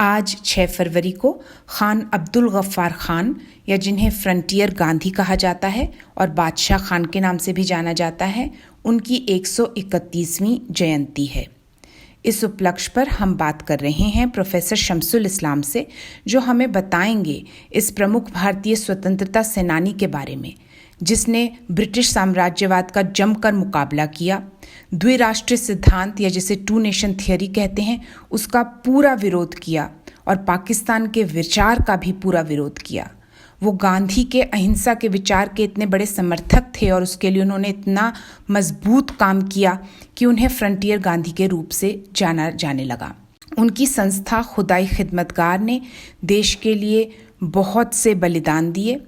आज 6 फरवरी को खान अब्दुल गफ्फार खान, या जिन्हें फ्रंटियर गांधी कहा जाता है और बादशाह खान के नाम से भी जाना जाता है, उनकी 131वीं जयंती है। इस उपलक्ष्य पर हम बात कर रहे हैं प्रोफेसर शमसुल इस्लाम से, जो हमें बताएंगे इस प्रमुख भारतीय स्वतंत्रता सेनानी के बारे में, जिसने ब्रिटिश साम्राज्यवाद का जमकर मुकाबला किया, द्विराष्ट्रीय सिद्धांत या जिसे टू नेशन थियरी कहते हैं उसका पूरा विरोध किया और पाकिस्तान के विचार का भी पूरा विरोध किया। वो गांधी के अहिंसा के विचार के इतने बड़े समर्थक थे और उसके लिए उन्होंने इतना मजबूत काम किया कि उन्हें फ्रंटियर गांधी के रूप से जाना जाने लगा। उनकी संस्था खुदाई खिदमतगार ने देश के लिए बहुत से बलिदान दिए।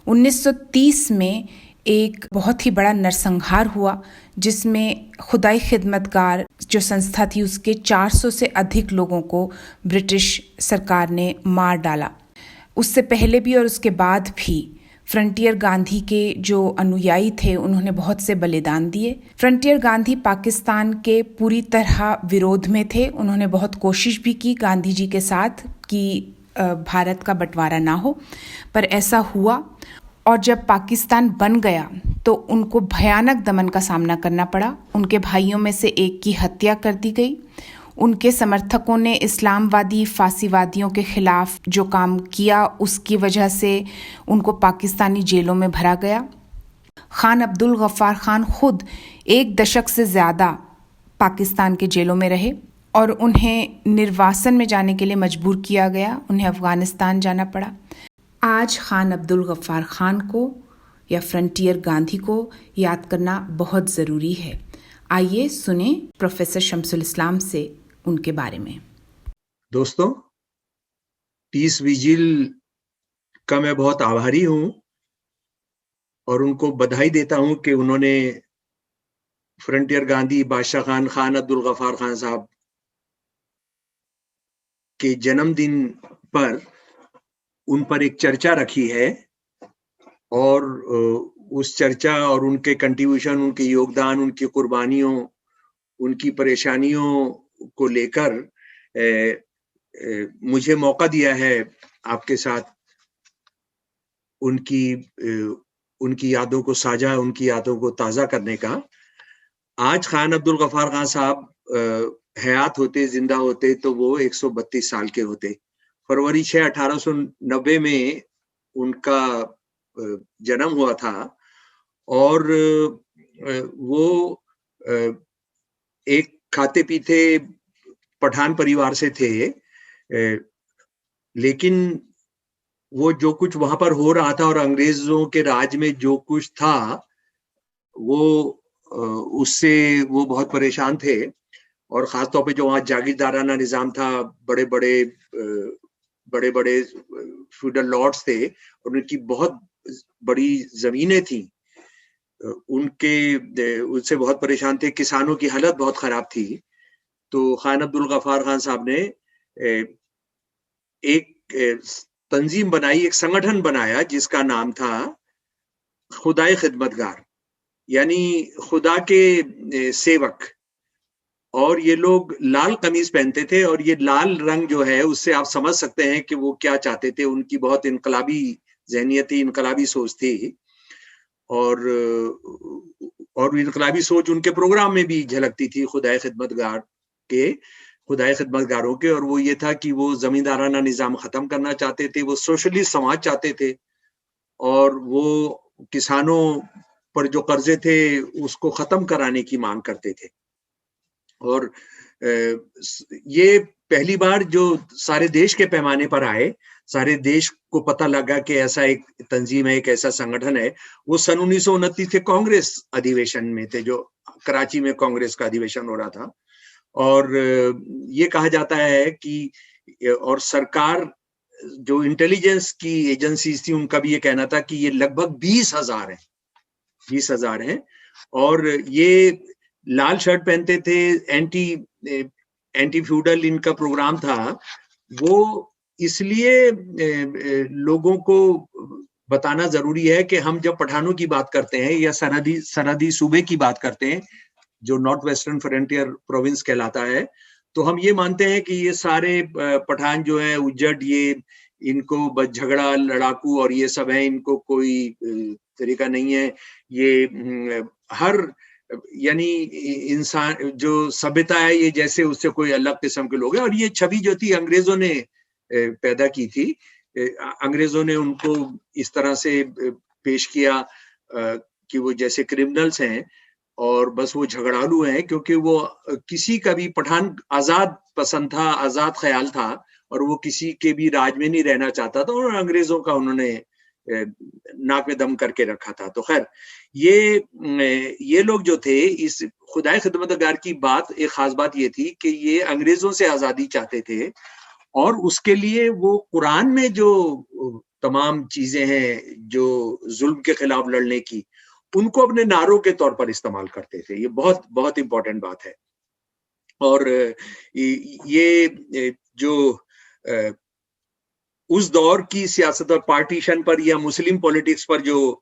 1930 में एक बहुत ही बड़ा नरसंहार हुआ जिसमें खुदाई खिदमतगार जो संस्था थी उसके 400 से अधिक लोगों को ब्रिटिश सरकार ने मार डाला। उससे पहले भी और उसके बाद भी फ्रंटियर गांधी के जो अनुयायी थे उन्होंने बहुत से बलिदान दिए। फ्रंटियर गांधी पाकिस्तान के पूरी तरह विरोध में थे। उन्होंने बहुत कोशिश भी की गांधी जी के साथ कि भारत का बंटवारा ना हो, पर ऐसा हुआ और जब पाकिस्तान बन गया तो उनको भयानक दमन का सामना करना पड़ा। उनके भाइयों में से एक की हत्या कर दी गई। उनके समर्थकों ने इस्लामवादी फांसीवादियों के खिलाफ जो काम किया उसकी वजह से उनको पाकिस्तानी जेलों में भरा गया। खान अब्दुल गफ्फार खान खुद 1 दशक से ज़्यादा पाकिस्तान के जेलों में रहे और उन्हें निर्वासन में जाने के लिए मजबूर किया गया। उन्हें अफ़गानिस्तान जाना पड़ा। आज खान अब्दुल गफ्फार खान को या फ्रंटियर गांधी को याद करना बहुत ज़रूरी है। आइए सुने प्रोफेसर शमसुल इस्लाम से उनके बारे में। दोस्तों, 30 विजिल का मैं बहुत आभारी हूँ और उनको बधाई देता हूँ कि उन्होंने फ्रंटियर गांधी बादशाह खान अब्दुल गफ्फार खान साहब के जन्मदिन पर उन पर एक चर्चा रखी है और उस चर्चा और उनके कंट्रीब्यूशन, उनके योगदान, उनकी कुर्बानियों, उनकी परेशानियों को लेकर मुझे मौका दिया है आपके साथ उनकी यादों को साझा, उनकी यादों को ताज़ा करने का। आज खान अब्दुल गफ्फार खान साहब हयात होते, जिंदा होते तो वो 132 साल के होते। फरवरी 6, 1890 में उनका जन्म हुआ था और वो एक खाते पीते पठान परिवार से थे, लेकिन वो जो कुछ वहां पर हो रहा था और अंग्रेजों के राज में जो कुछ था वो उससे वो बहुत परेशान थे और खासतौर पे जो वहाँ जागीरदाराना निज़ाम था, बड़े बड़े फ्यूडल लॉर्ड्स थे और उनकी बहुत बड़ी जमीनें थी, उनसे बहुत परेशान थे। किसानों की हालत बहुत खराब थी। तो खान अब्दुल गफ्फार खान साहब ने एक तंजीम बनाई, एक संगठन बनाया जिसका नाम था खुदाई खिदमतगार, यानी खुदा के सेवक। और ये लोग लाल कमीज पहनते थे और ये लाल रंग जो है उससे आप समझ सकते हैं कि वो क्या चाहते थे। उनकी बहुत इनकलाबी ज़हनियत थी, इनकलाबी सोच थी और इनकलाबी सोच उनके प्रोग्राम में भी झलकती थी खुदाई खिदमतगारों के। और वो ये था कि वो जमींदाराना निज़ाम ख़त्म करना चाहते थे, वो सोशलिस्ट समाज चाहते थे और वो किसानों पर जो कर्जे थे उसको ख़त्म कराने की मांग करते थे। और ये पहली बार जो सारे देश के पैमाने पर आए, सारे देश को पता लगा कि ऐसा एक तंजीम है, एक ऐसा संगठन है, वो सन 1929 के कांग्रेस अधिवेशन में थे, जो कराची में कांग्रेस का अधिवेशन हो रहा था। और ये कहा जाता है कि और सरकार जो इंटेलिजेंस की एजेंसीज थी उनका भी ये कहना था कि ये लगभग 20,000 हैं और ये लाल शर्ट पहनते थे। एंटी फ्यूडल इनका प्रोग्राम था। वो इसलिए लोगों को बताना जरूरी है कि हम जब पठानों की बात करते हैं या सरहदी सूबे की बात करते हैं जो नॉर्थ वेस्टर्न फ्रंटियर प्रोविंस कहलाता है, तो हम ये मानते हैं कि ये सारे पठान जो है उज्जट, ये इनको बस झगड़ा, लड़ाकू और ये सब है, इनको कोई तरीका नहीं है। ये हर यानी इंसान जो सभ्यता है ये जैसे उससे कोई अलग किस्म के लोग हैं। और ये छवि जो थी अंग्रेजों ने पैदा की थी। अंग्रेजों ने उनको इस तरह से पेश किया कि वो जैसे क्रिमिनल्स हैं और बस वो झगड़ालू हैं, क्योंकि वो किसी का भी पठान आजाद पसंद था, आजाद ख्याल था और वो किसी के भी राज में नहीं रहना चाहता था और अंग्रेजों का उन्होंने नाक में दम करके रखा था। तो खैर ये लोग जो थे, इस खुदाई खिदमतगार की बात, एक खास बात ये थी कि ये अंग्रेजों से आजादी चाहते थे और उसके लिए वो कुरान में जो तमाम चीजें हैं जो जुल्म के खिलाफ लड़ने की, उनको अपने नारों के तौर पर इस्तेमाल करते थे। ये बहुत बहुत इंपॉर्टेंट बात है। और ये जो उस दौर की सियासत और पार्टीशन पर या मुस्लिम पॉलिटिक्स पर जो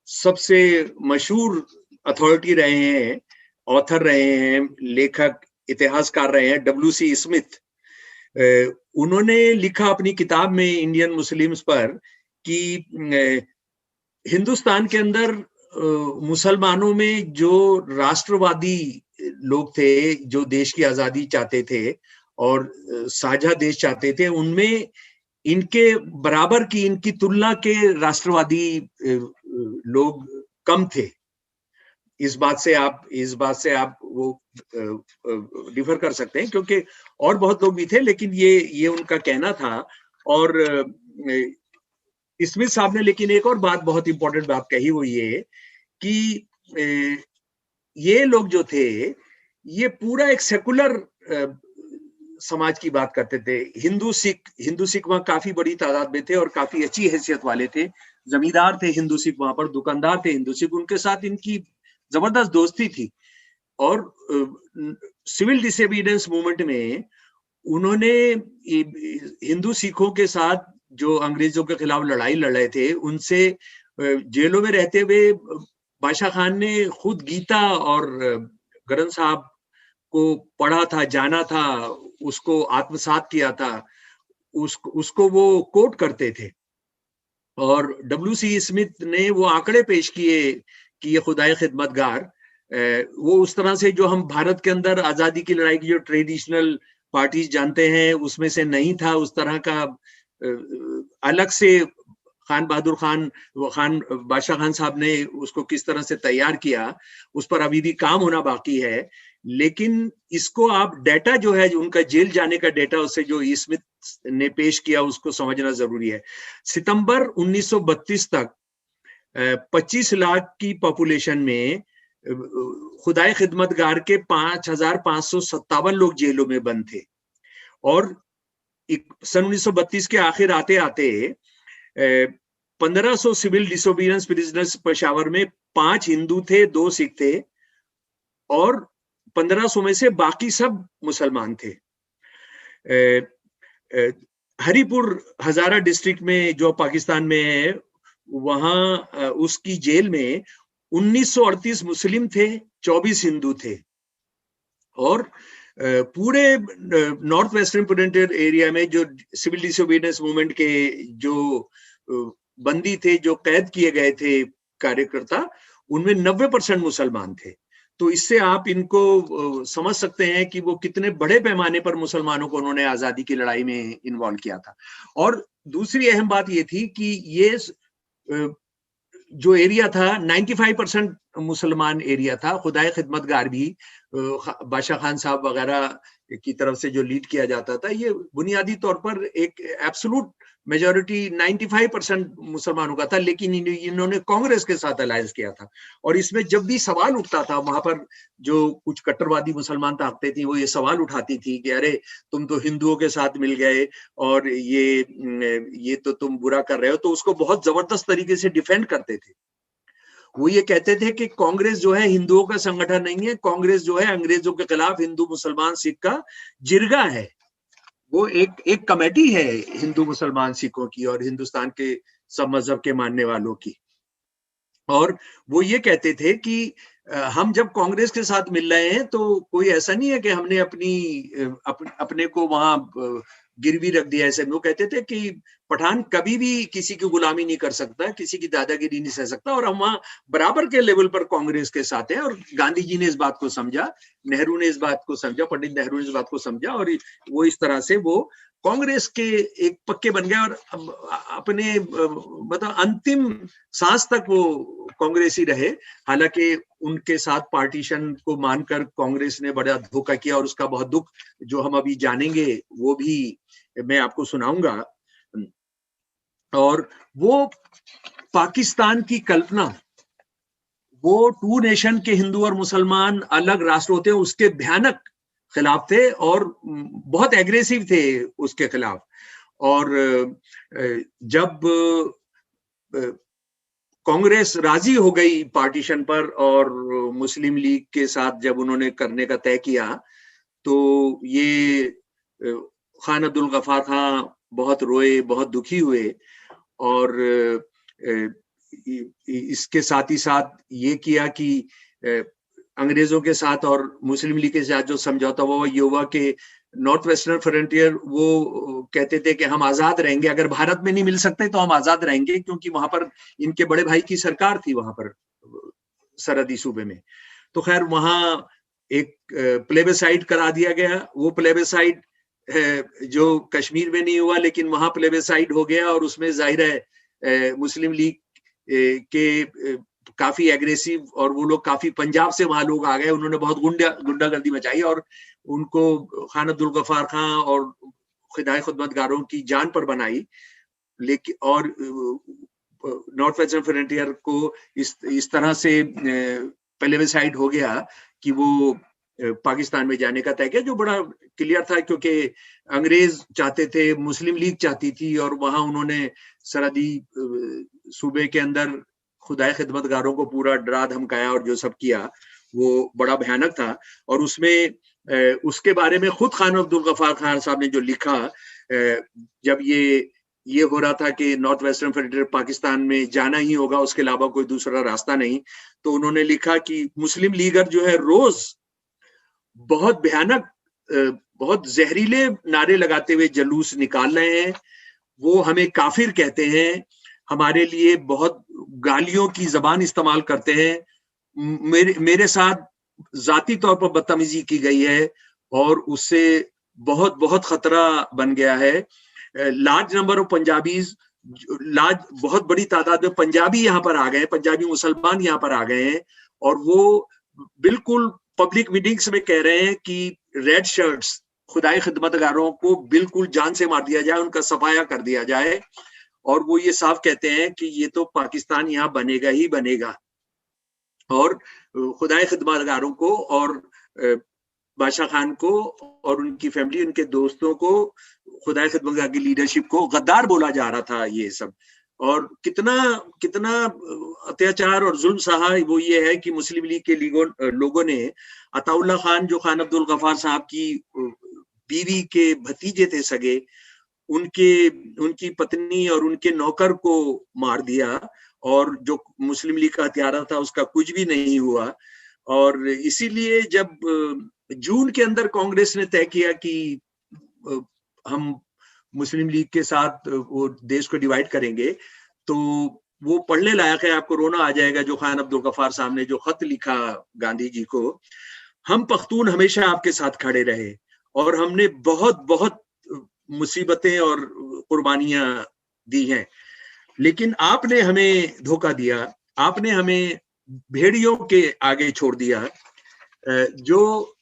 सबसे मशहूर अथॉरिटी रहे हैं, ऑथर रहे हैं, लेखक, इतिहासकार रहे हैं, W.C. स्मिथ, उन्होंने लिखा अपनी किताब में इंडियन मुस्लिम्स पर कि हिंदुस्तान के अंदर मुसलमानों में जो राष्ट्रवादी लोग थे, जो देश की आजादी चाहते थे और साझा देश चाहते थे, उनमें इनके बराबर की, इनकी तुलना के राष्ट्रवादी लोग कम थे। इस बात से आप वो डिफर कर सकते हैं, क्योंकि और बहुत लोग भी थे, लेकिन ये उनका कहना था। और स्मिथ साहब ने लेकिन एक और बात, बहुत इंपॉर्टेंट बात कही, वो ये कि ये लोग जो थे ये पूरा एक सेकुलर समाज की बात करते थे। हिंदू सिख वहां काफी बड़ी तादाद में थे और काफी अच्छी हैसियत वाले थे। जमींदार थे हिंदू सिख वहां पर, दुकानदार थे हिंदू सिख, उनके साथ इनकी जबरदस्त दोस्ती थी। और सिविल डिसोबीडियंस मूवमेंट में उन्होंने हिंदू सिखों के साथ जो अंग्रेजों के खिलाफ लड़ाई लड़ रहे थे, उनसे जेलों में रहते हुए बादशाह खान ने खुद गीता और ग्रंथ साहब को पढ़ा था, जाना था, उसको आत्मसात किया था, उसको वो कोट करते थे। और W.C. स्मिथ ने वो आंकड़े पेश किए कि ये खुदाई खिदमतगार, वो उस तरह से जो हम भारत के अंदर आजादी की लड़ाई की जो ट्रेडिशनल पार्टीज जानते हैं उसमें से नहीं था। उस तरह का अलग से खान बहादुर खान, वो खान बादशाह खान साहब ने उसको किस तरह से तैयार किया, उस पर अभी भी काम होना बाकी है। लेकिन इसको आप डेटा जो है, उनका जेल जाने का डेटा, उससे जो स्मिथ ने पेश किया, उसको समझना जरूरी है। सितंबर 1932 तक 25 लाख की पॉपुलेशन में खुदाई खिदमतगार के 5,557 लोग जेलों में बंद थे। और सन 1932 के आखिर आते आते 1500 सिविल डिसोबीडियंस प्रिजनर्स पेशावर में 5 हिंदू थे, 2 सिख थे और 1500 में से बाकी सब मुसलमान थे। हरिपुर हजारा डिस्ट्रिक्ट में जो पाकिस्तान में है, वहां उसकी जेल में 1938 मुस्लिम थे, 24 हिंदू थे। और पूरे नॉर्थ वेस्टर्न प्रोविंशियल एरिया में जो सिविल डिसोबीडियंस मूवमेंट के जो बंदी थे, जो कैद किए गए थे कार्यकर्ता, उनमें 90% मुसलमान थे। तो इससे आप इनको समझ सकते हैं कि वो कितने बड़े पैमाने पर मुसलमानों को उन्होंने आजादी की लड़ाई में इन्वॉल्व किया था। और दूसरी अहम बात ये थी कि ये जो एरिया था 95% मुसलमान एरिया था। खुदाई खिदमतगार भी बादशाह खान साहब वगैरह की तरफ से जो लीड किया जाता था, ये बुनियादी तौर पर एक एब्सोल्यूट मेजॉरिटी 95% मुसलमानों का था। लेकिन इन्होंने कांग्रेस के साथ अलायंस किया था और इसमें जब भी सवाल उठता था, वहां पर जो कुछ कट्टरवादी मुसलमान ताकतें थी, वो ये सवाल उठाती थी कि अरे तुम तो हिंदुओं के साथ मिल गए और ये तो तुम बुरा कर रहे हो, तो उसको बहुत जबरदस्त तरीके से डिफेंड करते थे। वो ये कहते थे कि कांग्रेस जो है हिंदुओं का संगठन नहीं है, कांग्रेस जो है अंग्रेजों के खिलाफ हिंदू मुसलमान सिख का जिरगा है। वो एक कमेटी है हिंदू मुसलमान सिखों की और हिंदुस्तान के सब मजहब के मानने वालों की। और वो ये कहते थे कि हम जब कांग्रेस के साथ मिल रहे हैं तो कोई ऐसा नहीं है कि हमने अपने को वहां गिरवी रख दिया। ऐसे वो कहते थे कि पठान कभी भी किसी की गुलामी नहीं कर सकता, किसी की दादागिरी नहीं सह सकता, और हम वहां बराबर के लेवल पर कांग्रेस के साथ हैं। और गांधी जी ने इस बात को समझा, नेहरू ने इस बात को समझा, पंडित नेहरू ने इस बात को समझा, और वो इस तरह से वो कांग्रेस के एक पक्के बन गए। और अपने मतलब अंतिम सांस तक वो कांग्रेसी रहे। हालांकि उनके साथ पार्टीशन को मानकर कांग्रेस ने बड़ा धोखा किया, और उसका बहुत दुख जो हम अभी जानेंगे वो भी मैं आपको सुनाऊंगा। और वो पाकिस्तान की कल्पना, वो टू नेशन के हिंदू और मुसलमान अलग राष्ट्र होते हैं, उसके भयानक खिलाफ थे और बहुत एग्रेसिव थे उसके खिलाफ। और जब कांग्रेस राजी हो गई पार्टीशन पर और मुस्लिम लीग के साथ जब उन्होंने करने का तय किया, तो ये खान अब्दुल गफ्फार खां बहुत रोए, बहुत दुखी हुए। और इसके साथ ही साथ ये किया कि अंग्रेजों के साथ और मुस्लिम लीग के साथ जो समझौता हुआ, ये हुआ कि नॉर्थ वेस्टर्न फ्रंटियर वो कहते थे कि हम आजाद रहेंगे, अगर भारत में नहीं मिल सकते तो हम आजाद रहेंगे, क्योंकि वहां पर इनके बड़े भाई की सरकार थी वहां पर सरहदी सूबे में। तो खैर वहां एक प्लेबेसाइड करा दिया गया। वो प्लेबेसाइड जो कश्मीर में नहीं हुआ, लेकिन वहां प्लेबेसाइड हो गया, और उसमें जाहिर है मुस्लिम लीग के काफी एग्रेसिव, और वो लोग काफी पंजाब से वहां लोग आ गए, उन्होंने बहुत गुंडागर्दी मचाई, और उनको खान अब्दुल गफ्फार खां और खुदाई खुदमतगारों की जान पर बनाई। लेकिन और नॉर्थ वेस्टर्न फ्रंटियर को इस तरह से प्लेबेसाइड हो गया कि वो पाकिस्तान में जाने का तय किया, जो बड़ा क्लियर था, क्योंकि अंग्रेज चाहते थे, मुस्लिम लीग चाहती थी, और वहां उन्होंने सरहदी सूबे के अंदर खुदाई खिदमतगारों को पूरा डरा धमकाया और जो सब किया वो बड़ा भयानक था। और उसमें उसके बारे में खुद खान अब्दुल गफ्फार खान साहब ने जो लिखा, जब ये हो रहा था कि नॉर्थ वेस्टर्न फ्रंटियर पाकिस्तान में जाना ही होगा, उसके अलावा कोई दूसरा रास्ता नहीं, तो उन्होंने लिखा कि मुस्लिम लीगर जो है रोज बहुत भयानक, बहुत जहरीले नारे लगाते हुए जलूस निकाल रहे हैं। वो हमें काफिर कहते हैं, हमारे लिए बहुत गालियों की जबान इस्तेमाल करते हैं, मेरे साथ जाती तौर पर बदतमीजी की गई है, और उससे बहुत बहुत खतरा बन गया है। लार्ज नंबर ऑफ पंजाबीज, बहुत बड़ी तादाद में पंजाबी यहाँ पर आ गए, पंजाबी मुसलमान यहाँ पर आ गए हैं, और वो बिल्कुल पब्लिक मीटिंग्स में कह रहे हैं कि रेड शर्ट्स खुदाई खिदमतगारों को बिल्कुल जान से मार दिया जाए, उनका सफाया कर दिया जाए। और वो ये साफ कहते हैं कि ये तो पाकिस्तान यहाँ बनेगा ही बनेगा। और खुदाई खिदमतगारों को और बादशाह खान को और उनकी फैमिली, उनके दोस्तों को, खुदाई खिदमतगार की लीडरशिप को गद्दार बोला जा रहा था ये सब। और कितना कितना अत्याचार और जुल्म सहा, वो ये है कि मुस्लिम लीग के लोगों ने अताउल्ला खान, जो खान अब्दुल गफ्फार साहब की बीवी के भतीजे थे सगे, उनकी पत्नी और उनके नौकर को मार दिया, और जो मुस्लिम लीग का हथियारा था उसका कुछ भी नहीं हुआ। और इसीलिए जब जून के अंदर कांग्रेस ने तय किया कि हम मुस्लिम लीग के साथ वो देश को डिवाइड करेंगे, तो वो पढ़ने लायक है, आपको रोना आ जाएगा, जो खान अब्दुल गफ्फार साहब ने जो खत लिखा गांधी जी को। हम पख्तून हमेशा आपके साथ खड़े रहे, और हमने बहुत बहुत मुसीबतें और कुर्बानियां दी हैं, लेकिन आपने हमें धोखा दिया, आपने हमें भेड़ियों के आगे छोड़ दिया। जो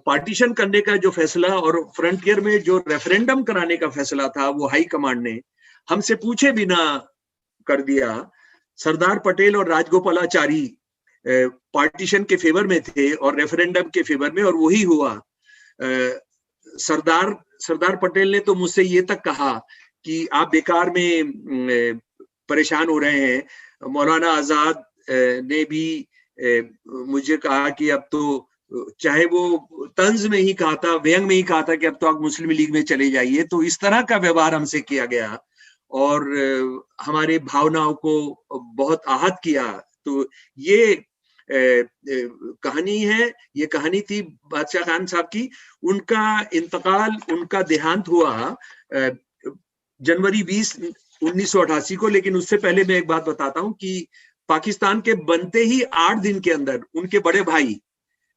पार्टीशन करने का जो फैसला और फ्रंटियर में जो रेफरेंडम कराने का फैसला था, वो हाई कमांड ने हमसे पूछे बिना कर दिया। सरदार पटेल और राजगोपालाचारी पार्टीशन के फेवर में थे और रेफरेंडम के फेवर में, और वही हुआ। सरदार पटेल ने तो मुझसे ये तक कहा कि आप बेकार में परेशान हो रहे हैं। मौलाना आजाद ने भी मुझे कहा कि अब तो, चाहे वो तंज में ही कहा था, व्यंग में ही कहा था कि अब तो आप मुस्लिम लीग में चले जाइए। तो इस तरह का व्यवहार हमसे किया गया और हमारे भावनाओं को बहुत आहत किया। तो ये कहानी है। ये कहानी थी बादशाह खान साहब की। उनका इंतकाल, उनका देहांत हुआ जनवरी 20, 1988 को। लेकिन उससे पहले मैं एक बात बताता हूं कि पाकिस्तान के बनते ही 8 दिन के अंदर उनके बड़े भाई,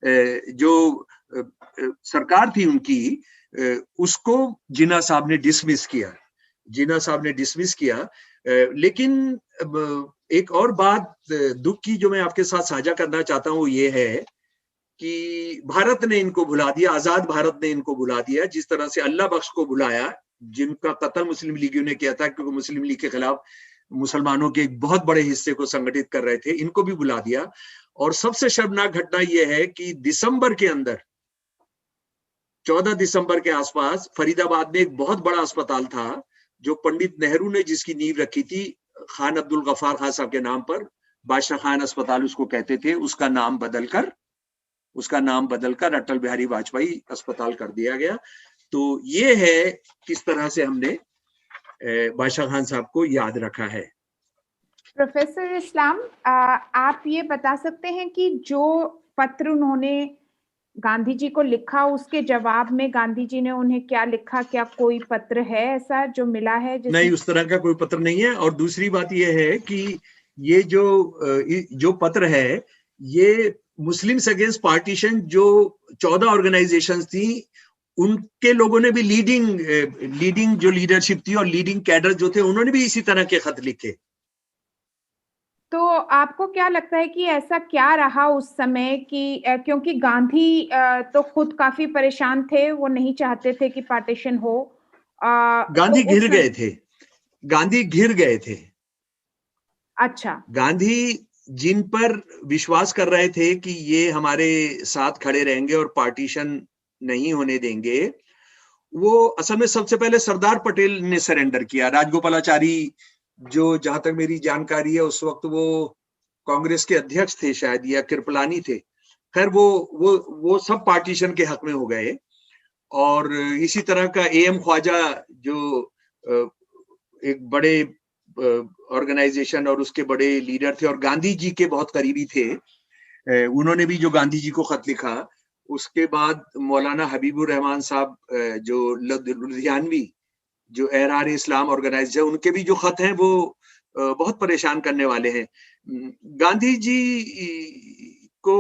जो सरकार थी उनकी, उसको जिन्ना साहब ने डिसमिस किया। जिन्ना साहब ने डिसमिस किया। लेकिन एक और बात दुख की जो मैं आपके साथ साझा करना चाहता हूं, ये है कि भारत ने इनको भुला दिया, आजाद भारत ने इनको भुला दिया, जिस तरह से अल्लाह बख्श को भुलाया, जिनका कत्ल मुस्लिम लीगियों ने किया था, क्योंकि मुस्लिम लीग के खिलाफ मुसलमानों के एक बहुत बड़े हिस्से को संगठित कर रहे थे। इनको भी भुला दिया। और सबसे शर्मनाक घटना यह है कि दिसंबर के अंदर, 14 दिसंबर के आसपास, फरीदाबाद में एक बहुत बड़ा अस्पताल था जो पंडित नेहरू ने जिसकी नींव रखी थी, खान अब्दुल गफ्फार खान साहब के नाम पर, बादशाह खान अस्पताल उसको कहते थे, उसका नाम बदलकर अटल बिहारी वाजपेयी अस्पताल कर दिया गया। तो ये है किस तरह से हमने बादशाह खान साहब को याद रखा है। प्रोफेसर इस्लाम, आप ये बता सकते हैं कि जो पत्र उन्होंने गांधी जी को लिखा, उसके जवाब में गांधी जी ने उन्हें क्या लिखा? क्या कोई पत्र है ऐसा जो मिला है? नहीं, उस तरह का कोई पत्र नहीं है। और दूसरी बात यह है कि ये जो पत्र है, ये मुस्लिम्स अगेंस्ट पार्टीशन जो 14 ऑर्गेनाइजेशंस थी, उनके लोगों ने भी लीडिंग जो लीडरशिप थी और लीडिंग कैडर जो थे, उन्होंने भी इसी तरह के खत लिखे। तो आपको क्या लगता है कि ऐसा क्या रहा उस समय कि क्योंकि गांधी तो खुद काफी परेशान थे, वो नहीं चाहते थे कि पार्टीशन हो। गांधी घिर गए थे। अच्छा। गांधी जिन पर विश्वास कर रहे थे कि ये हमारे साथ खड़े रहेंगे और पार्टीशन नहीं होने देंगे, वो असल में सबसे पहले सरदार पटेल ने सरेंडर किया। राजगोपालाचारी, जो जहां तक मेरी जानकारी है उस वक्त वो कांग्रेस के अध्यक्ष थे शायद, या कृपलानी थे। खैर वो सब पार्टीशन के हक में हो गए। और इसी तरह का एएम ख्वाजा, जो एक बड़े ऑर्गेनाइजेशन और उसके बड़े लीडर थे और गांधी जी के बहुत करीबी थे, उन्होंने भी जो गांधी जी को खत लिखा। उसके बाद मौलाना हबीबुर रहमान साहब, जो लुधियानवी, जो एहरार इस्लाम ऑर्गेनाइजर, उनके भी जो खत हैं वो बहुत परेशान करने वाले हैं। गांधी जी को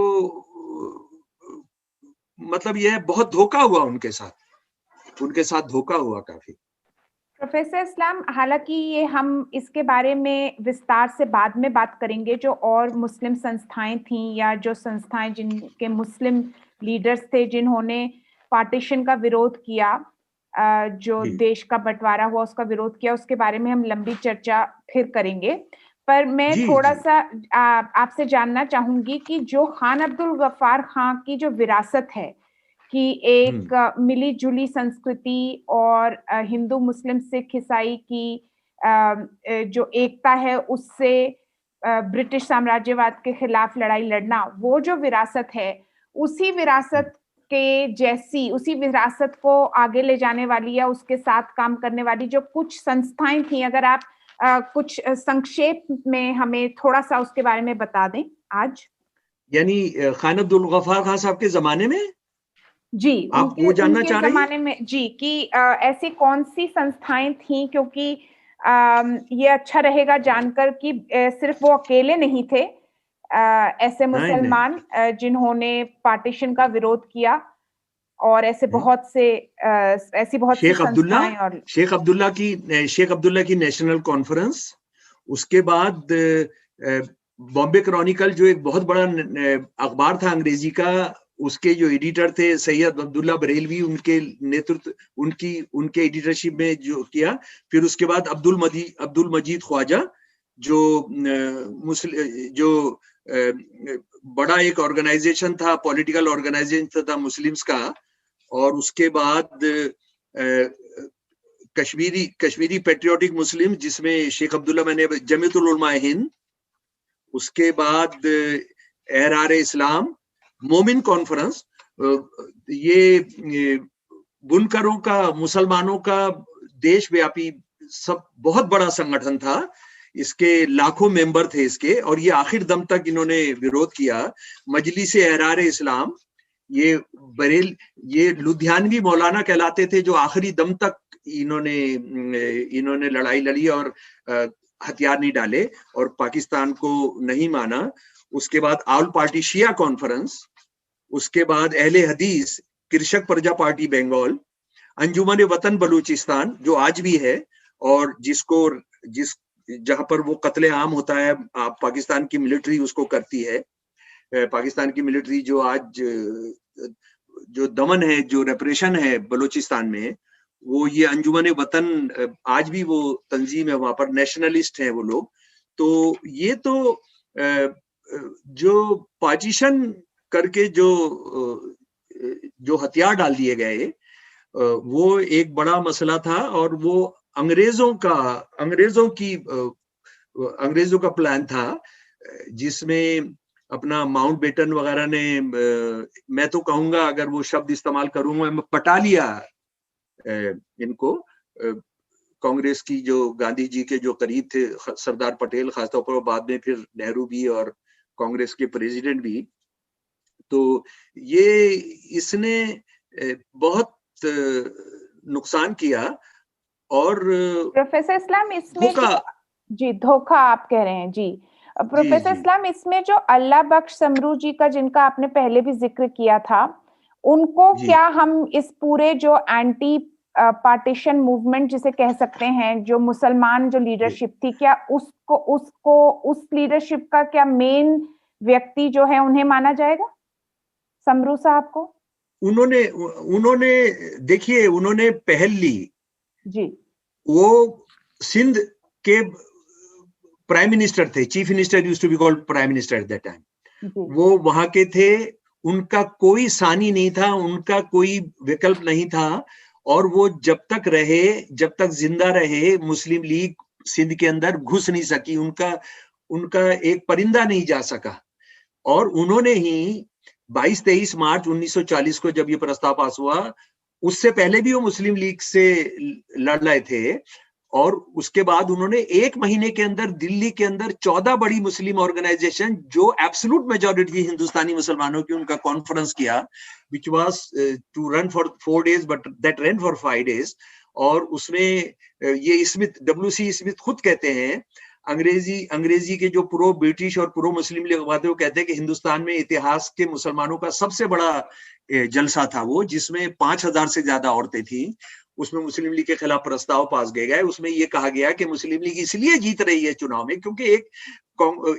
मतलब यह बहुत धोखा हुआ उनके साथ धोखा हुआ काफी। प्रोफेसर इस्लाम, हालांकि ये हम इसके बारे में विस्तार से बाद में बात करेंगे, जो और मुस्लिम संस्थाएं थीं या जो संस्थाएं जिनके मुस्लिम लीडर्स थे जिन्होंने पार्टीशन का विरोध किया, जो देश का बंटवारा हुआ उसका विरोध किया, उसके बारे में हम लंबी चर्चा फिर करेंगे। पर मैं थोड़ा सा आपसे जानना चाहूंगी कि जो खान अब्दुल गफ्फार खान की जो विरासत है कि एक मिली जुली संस्कृति और हिंदू मुस्लिम सिख ईसाई की जो एकता है, उससे ब्रिटिश साम्राज्यवाद के खिलाफ लड़ाई लड़ना, वो जो विरासत है, उसी विरासत को आगे ले जाने वाली या उसके साथ काम करने वाली जो कुछ संस्थाएं थी, अगर आप कुछ संक्षेप में हमें थोड़ा सा उसके बारे में बता दें आज। यानी खान अब्दुल गफ्फार खान साहब के जमाने में जी, आप वो जानना चाह रहे हैं? जमाने में जी, कि ऐसी कौन सी संस्थाएं थीं, क्योंकि ये अच्छा रहेगा जानकर कि सिर्फ वो अकेले नहीं थे ऐसे मुसलमान जिन्होंने पार्टीशन का विरोध किया, और ऐसी बहुत सी संस्थाएं। और शेख अब्दुल्ला की नेशनल कॉन्फ्रेंस, उसके बाद बॉम्बे क्रॉनिकल, जो एक बहुत बड़ा अखबार था अंग्रेजी का, उसके जो एडिटर थे सैयद अब्दुल्ला बरेलवी, उनके नेतृत्व, उनके एडिटरशिप में जो किया। फिर उसके बाद अब्दुल मजीद ख्वाजा, जो बड़ा एक ऑर्गेनाइजेशन था, पॉलिटिकल ऑर्गेनाइजेशन था मुस्लिम्स का। और उसके बाद कश्मीरी पेट्रियोटिक मुस्लिम, जिसमें शेख अब्दुल्ला मैंने जमीयतुल उलमा हिंद, उसके बाद एहरार इस्लाम, मोमिन कॉन्फ्रेंस, ये बुनकरों का, मुसलमानों का देशव्यापी सब बहुत बड़ा संगठन था। इसके लाखों मेंबर थे इसके, और ये आखिर दम तक इन्होंने विरोध किया। मजलिस एहरार इस्लाम, ये बरेल, ये लुधियानवी मौलाना कहलाते थे, जो आखिरी दम तक इन्होंने लड़ाई लड़ी और हथियार नहीं डाले और पाकिस्तान को नहीं माना। उसके बाद ऑल पार्टी शिया कॉन्फ्रेंस, उसके बाद अहले हदीस कृषक प्रजा पार्टी बंगाल, अंजुमन वतन बलूचिस्तान जो आज भी है, और जहां पर वो कत्ले आम होता है, पाकिस्तान की मिलिट्री उसको करती है। पाकिस्तान की मिलिट्री जो आज जो दमन है, जो रेप्रेशन है बलूचिस्तान में, वो ये अंजुमन वतन आज भी वो तंजीम है, वहां पर नेशनलिस्ट हैं वो लोग। तो ये तो जो पार्टीशन करके जो हथियार डाल दिए गए, वो एक बड़ा मसला था, और वो अंग्रेजों का प्लान था, जिसमें अपना माउंटबेटन वगैरह ने, मैं तो कहूंगा, अगर वो शब्द इस्तेमाल करूंगा, मैं पटा लिया इनको। कांग्रेस की जो गांधी जी के जो करीब थे सरदार पटेल खासतौर पर, बाद में फिर नेहरू भी और कांग्रेस के प्रेसिडेंट भी, तो ये इसने बहुत नुकसान किया। और प्रोफेसर इस्लाम इसमें जी धोखा आप कह रहे हैं जी। प्रोफेसर इस्लाम, इसमें जो अल्लाह बख्श समरू जी का, जिनका आपने पहले भी जिक्र किया था, उनको क्या हम इस पूरे जो एंटी पार्टीशन मूवमेंट जिसे कह सकते हैं, जो मुसलमान जो लीडरशिप थी, क्या उस लीडरशिप का क्या मेन व्यक्ति जो है उन्हें माना जाएगा, समरू साहब को? उन्होंने देखिए, उन्होंने पहल ली जी। वो सिंध के प्राइम मिनिस्टर थे, chief minister used to be called prime minister at that time. वो वहां के थे, उनका कोई सानी नहीं था, उनका कोई विकल्प नहीं था, और वो जब तक जिंदा रहे, मुस्लिम लीग सिंध के अंदर घुस नहीं सकी, उनका एक परिंदा नहीं जा सका। और उन्होंने ही 22-23 मार्च 1940 को जब ये प्रस्ताव पास हुआ, उससे पहले भी वो मुस्लिम लीग से लड़ रहे थे, और उसके बाद उन्होंने 1 महीने के अंदर दिल्ली के अंदर 14 बड़ी मुस्लिम ऑर्गेनाइजेशन, जो एब्सोल्यूट मेजॉरिटी थी हिंदुस्तानी मुसलमानों की, उनका कॉन्फ्रेंस किया, which was to run for 4 days but that run for 5 days। और उसमें ये स्मिथ, WC स्मिथ खुद कहते हैं, अंग्रेजी के जो प्रो ब्रिटिश और प्रो मुस्लिम लोग बात है, वो कहते हैं कि हिंदुस्तान में इतिहास के मुसलमानों का सबसे बड़ा जलसा था वो, जिसमें 5000 से ज्यादा औरतें थी। उसमें मुस्लिम लीग के खिलाफ प्रस्ताव पास किए गए। उसमें ये कहा गया कि मुस्लिम लीग इसलिए जीत रही है चुनाव में क्योंकि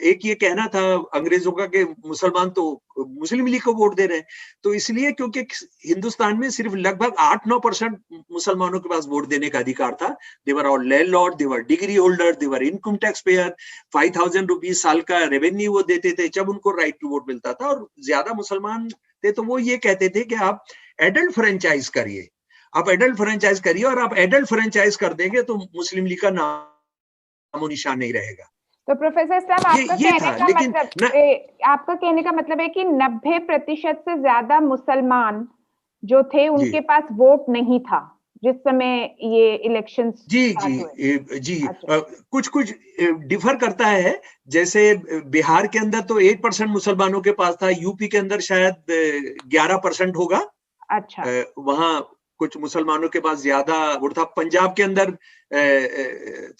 एक ये कहना था अंग्रेजों का कि मुसलमान तो मुस्लिम लीग को वोट दे रहे हैं, तो इसलिए क्योंकि हिंदुस्तान में सिर्फ लगभग 8-9% मुसलमानों के पास वोट देने का अधिकार था। They were all landlord, they were degree holder, they were income tax payer, 5000 rupees साल का रेवेन्यू वो देते थे जब उनको राइट टू वोट मिलता था, और ज्यादा मुसलमान थे। तो वो ये कहते थे कि आप एडल्ट फ्रेंचाइज करिए, आप एडल्ट फ्रेंचाइज करिए, और आप एडल्ट फ्रेंचाइज कर देंगे तो मुस्लिम लीग का नामो निशान नहीं रहेगा। तो प्रोफेसर इस्लाम, आपका कहने का मतलब है कि 90% से ज्यादा मुसलमान जो थे उनके पास वोट नहीं था जिस समय ये इलेक्शंस जी। कुछ डिफर करता है, जैसे बिहार के अंदर तो 8% मुसलमानों के पास था, यूपी के अंदर शायद 11% होगा। अच्छा, वहां कुछ मुसलमानों के पास ज्यादा वोट था, पंजाब के अंदर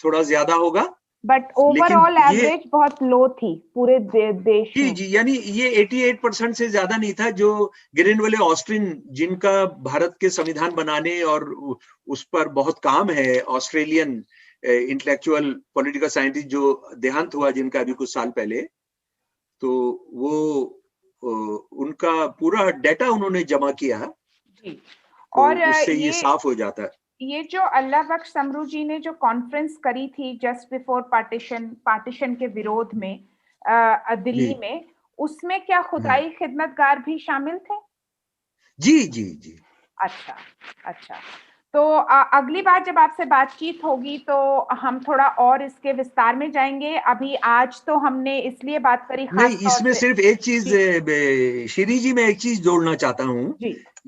थोड़ा ज्यादा होगा, बट ओवरऑल एवरेज बहुत लो थी पूरे देश में। जी, यानी ये 88% से ज्यादा नहीं था। जो ग्रेनवेले ऑस्ट्रिन, जिनका भारत के संविधान बनाने और उस पर बहुत काम है, ऑस्ट्रेलियन इंटेलेक्चुअल पॉलिटिकल साइंटिस्ट जो देहांत हुआ जिनका अभी कुछ साल पहले, तो वो उनका पूरा डेटा उन्होंने जमा किया जी। तो और उससे ये साफ हो जाता है। ये जो अल्लाह बख्श समरू जी ने जो कॉन्फ्रेंस करी थी जस्ट बिफोर पार्टीशन के विरोध में दिल्ली में, उसमें क्या खुदाई खिदमतगार भी शामिल थे? जी। अच्छा। तो अगली बार जब आपसे बातचीत होगी तो हम थोड़ा और इसके विस्तार में जाएंगे। अभी आज तो हमने इसलिए बात करी, नहीं, इसमें सिर्फ एक चीज श्री जी, मैं एक चीज जोड़ना चाहता हूँ,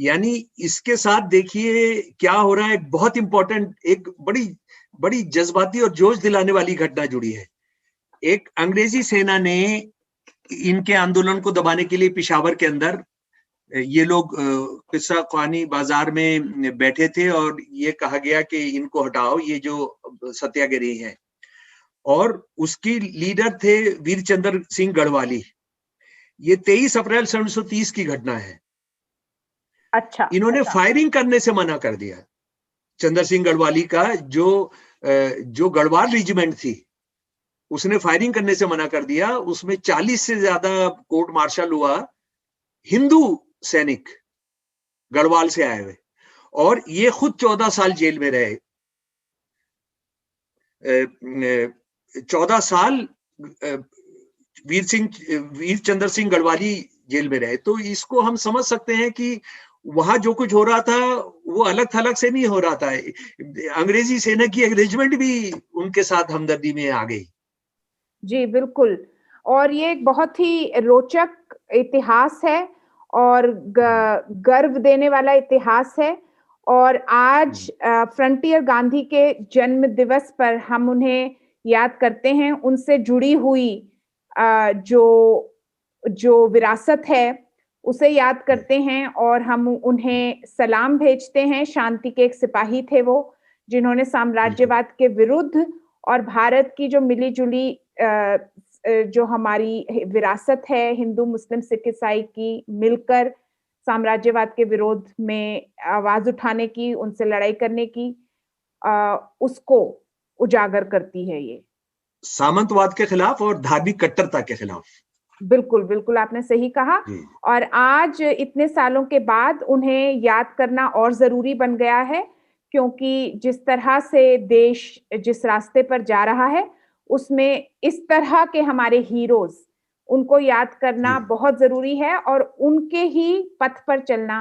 यानी इसके साथ देखिए क्या हो रहा है। बहुत इंपॉर्टेंट, एक बड़ी जज्बाती और जोश दिलाने वाली घटना जुड़ी है। एक अंग्रेजी सेना ने इनके आंदोलन को दबाने के लिए पेशावर के अंदर ये लोग किस्सा ख्वानी बाजार में बैठे थे और ये कहा गया कि इनको हटाओ, ये जो सत्याग्रही हैं। और उसकी लीडर थे वीरचंद्र सिंह गढ़वाली। ये 23 अप्रैल 1930 की घटना है। अच्छा। इन्होंने फायरिंग करने से मना कर दिया। चंद्र सिंह गढ़वाली का जो गढ़वाल रेजिमेंट थी उसने फायरिंग करने से मना कर दिया। उसमें 40 से ज्यादा कोर्ट मार्शल हुआ, हिंदू सैनिक गढ़वाल से आए हुए, और ये खुद 14 साल जेल में रहे। 14 साल वीरचंद्र सिंह गढ़वाली जेल में रहे। तो इसको हम समझ सकते हैं कि वहां जो कुछ हो रहा था वो अलग थलग से नहीं हो रहा था। अंग्रेजी सेना की एंगेजमेंट भी उनके साथ हमदर्दी में आ गई। जी बिल्कुल। और ये एक बहुत ही रोचक इतिहास है और गर्व देने वाला इतिहास है। और आज फ्रंटियर गांधी के जन्म दिवस पर हम उन्हें याद करते हैं। उनसे जुड़ी हुई जो विरासत है उसे याद करते हैं और हम उन्हें सलाम भेजते हैं। शांति के एक सिपाही थे वो, जिन्होंने साम्राज्यवाद के विरुद्ध और भारत की जो मिली जुली जो हमारी विरासत है हिंदू मुस्लिम सिख ईसाई की, मिलकर साम्राज्यवाद के विरोध में आवाज उठाने की, उनसे लड़ाई करने की, उसको उजागर करती है। ये सामंतवाद के खिलाफ और धार्मिक कट्टरता के खिलाफ। बिल्कुल बिल्कुल, आपने सही कहा। और आज इतने सालों के बाद उन्हें याद करना और जरूरी बन गया है, क्योंकि जिस तरह से देश जिस रास्ते पर जा रहा है उसमें इस तरह के हमारे हीरोज, उनको याद करना बहुत जरूरी है और उनके ही पथ पर चलना,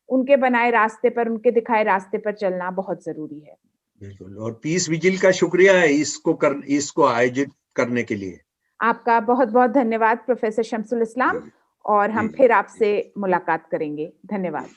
उनके बनाए रास्ते पर, उनके दिखाए रास्ते पर चलना बहुत जरूरी है। बिल्कुल। और पीस विजिल का शुक्रिया है इसको आयोजित करने के लिए। आपका बहुत बहुत धन्यवाद प्रोफेसर शमसुल इस्लाम, और हम फिर आपसे मुलाकात करेंगे। धन्यवाद।